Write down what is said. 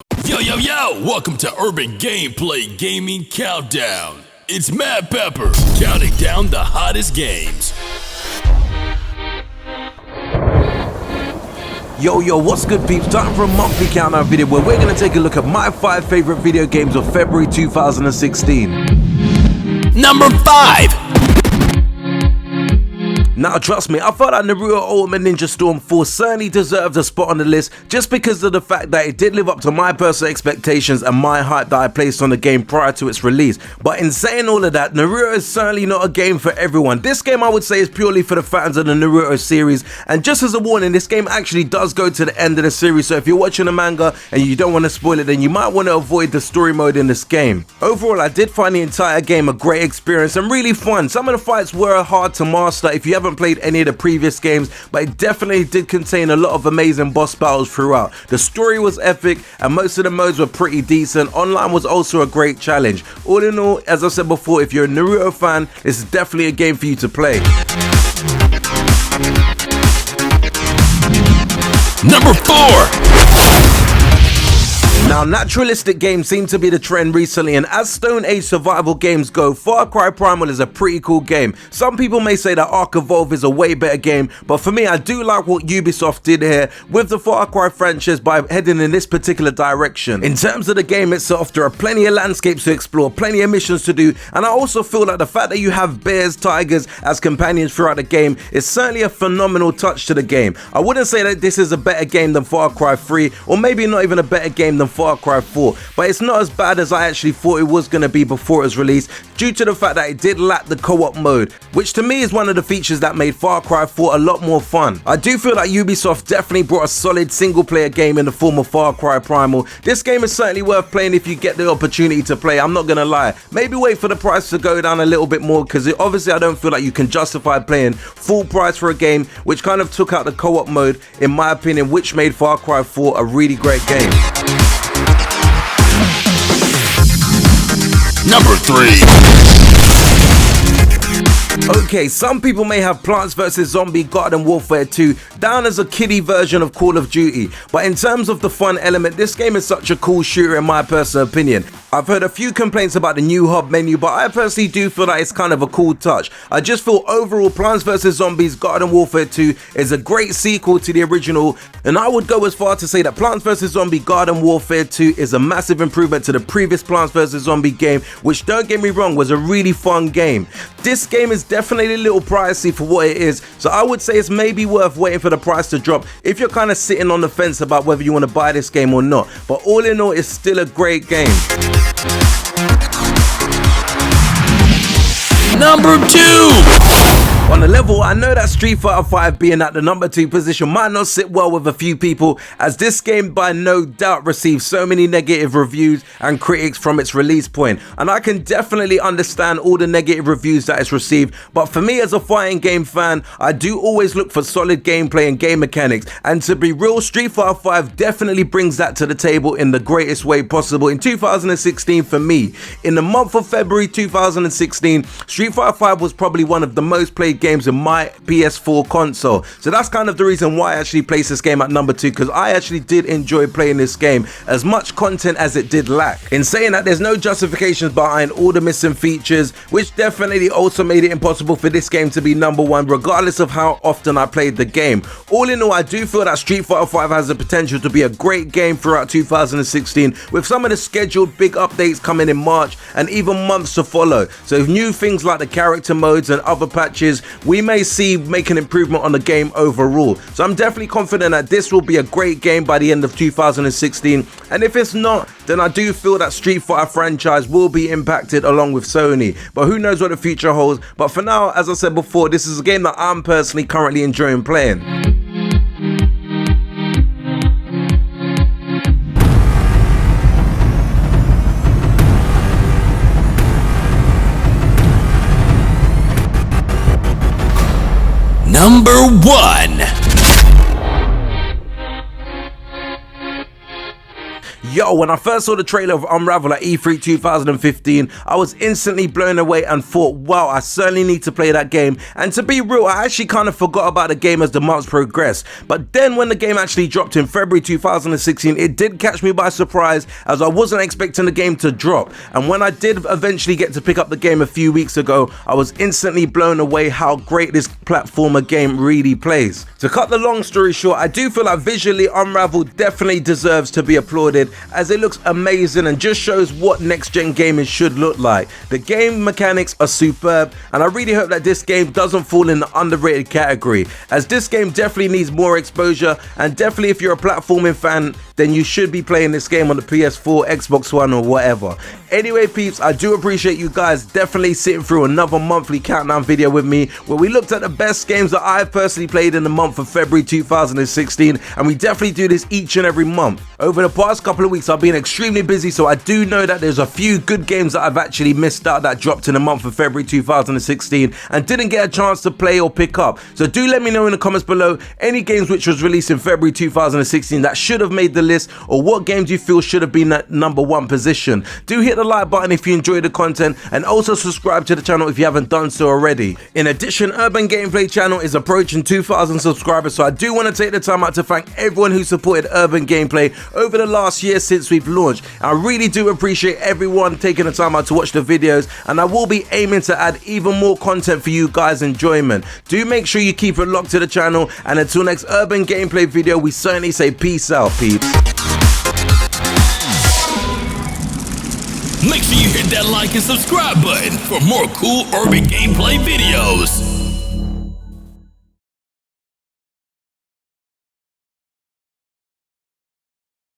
Yo, welcome to Urban Gameplay Gaming Countdown. It's Matt Pepper, counting down the hottest games. Yo, what's good peeps? Time for a monthly countdown video where we're going to take a look at my 5 favorite video games of February 2016. Number 5. Now trust me, I thought that Naruto Ultimate Ninja Storm 4 certainly deserved a spot on the list just because of the fact that it did live up to my personal expectations and my hype that I placed on the game prior to its release. But in saying all of that, Naruto is certainly not a game for everyone. This game I would say is purely for the fans of the Naruto series, and just as a warning, this game actually does go to the end of the series, so if you're watching the manga and you don't want to spoil it, then you might want to avoid the story mode in this game. Overall, I did find the entire game a great experience and really fun. Some of the fights were hard to master if you haven't played any of the previous games, but it definitely did contain a lot of amazing boss battles throughout. The story was epic and most of the modes were pretty decent. Online was also a great challenge. All in all, as I said before, if you're a Naruto fan, this is definitely a game for you to play. Number 4. Now, naturalistic games seem to be the trend recently, and as Stone Age survival games go, Far Cry Primal is a pretty cool game. Some people may say that Ark Evolved is a way better game, but for me, I do like what Ubisoft did here with the Far Cry franchise by heading in this particular direction. In terms of the game itself, there are plenty of landscapes to explore, plenty of missions to do, and I also feel like the fact that you have bears, tigers as companions throughout the game is certainly a phenomenal touch to the game. I wouldn't say that this is a better game than Far Cry 3, or maybe not even a better game than Far Cry 4, but it's not as bad as I actually thought it was going to be before it was released, due to the fact that it did lack the co-op mode, which to me is one of the features that made Far Cry 4 a lot more fun. I do feel like Ubisoft definitely brought a solid single player game in the form of Far Cry Primal. This game is certainly worth playing if you get the opportunity to play, I'm not gonna lie. Maybe wait for the price to go down a little bit more, because obviously I don't feel like you can justify paying full price for a game which kind of took out the co-op mode, in my opinion, which made Far Cry 4 a really great game. Number 3. Okay, some people may have Plants vs Zombie Garden Warfare 2 down as a kiddie version of Call of Duty, but in terms of the fun element, this game is such a cool shooter in my personal opinion. I've heard a few complaints about the new hub menu, but I personally do feel that it's kind of a cool touch. I just feel overall Plants vs Zombies Garden Warfare 2 is a great sequel to the original, and I would go as far to say that Plants vs Zombie Garden Warfare 2 is a massive improvement to the previous Plants vs Zombie game, which, don't get me wrong, was a really fun game. This game is definitely a little pricey for what it is, so I would say it's maybe worth waiting for the price to drop if you're kind of sitting on the fence about whether you want to buy this game or not. But all in all, it's still a great game. Number 2. On the level, I know that Street Fighter 5 being at the number 2 position might not sit well with a few people, as this game by no doubt received so many negative reviews and critics from its release point, and I can definitely understand all the negative reviews that it's received, but for me as a fighting game fan, I do always look for solid gameplay and game mechanics, and to be real, Street Fighter 5 definitely brings that to the table in the greatest way possible in 2016 for me. In the month of February 2016, Street Fighter 5 was probably one of the most played games in my PS4 console, so that's kind of the reason why I actually placed this game at number 2, because I actually did enjoy playing this game, as much content as it did lack. In saying that, there's no justifications behind all the missing features, which definitely also made it impossible for this game to be number 1 regardless of how often I played the game. All in all, I do feel that Street Fighter 5 has the potential to be a great game throughout 2016, with some of the scheduled big updates coming in March and even months to follow. So new things like the character modes and other patches we may see make an improvement on the game overall. So I'm definitely confident that this will be a great game by the end of 2016, and if it's not, then I do feel that Street Fighter franchise will be impacted along with Sony, but who knows what the future holds. But for now, as I said before, this is a game that I'm personally currently enjoying playing. Number 1. Yo, when I first saw the trailer of Unraveled at E3 2015, I was instantly blown away and thought, wow, I certainly need to play that game. And to be real, I actually kind of forgot about the game as the months progressed. But then when the game actually dropped in February 2016, it did catch me by surprise, as I wasn't expecting the game to drop. And when I did eventually get to pick up the game a few weeks ago, I was instantly blown away how great this platformer game really plays. To cut the long story short, I do feel like visually Unraveled definitely deserves to be applauded, as it looks amazing and just shows what next gen gaming should look like. The game mechanics are superb, and I really hope that this game doesn't fall in the underrated category, as this game definitely needs more exposure, and definitely if you're a platforming fan, then you should be playing this game on the PS4, Xbox One or whatever. Anyway peeps, I do appreciate you guys definitely sitting through another monthly countdown video with me, where we looked at the best games that I've personally played in the month of February 2016, and we definitely do this each and every month. Over the past couple of weeks I've been extremely busy, so I do know that there's a few good games that I've actually missed out that dropped in the month of February 2016 and didn't get a chance to play or pick up. So do let me know in the comments below any games which was released in February 2016 that should have made the list, or what games you feel should have been at #1 position. Do hit the like button if you enjoy the content, and also subscribe to the channel if you haven't done so already. In addition, Urban Gameplay channel is approaching 2,000 subscribers, so I do want to take the time out to thank everyone who supported Urban Gameplay over the last year since we've launched. I really do appreciate everyone taking the time out to watch the videos, and I will be aiming to add even more content for you guys' enjoyment. Do make sure you keep it locked to the channel, and until next Urban Gameplay video, we certainly say peace out, peeps. Make sure you hit that like and subscribe button for more cool urban gameplay videos.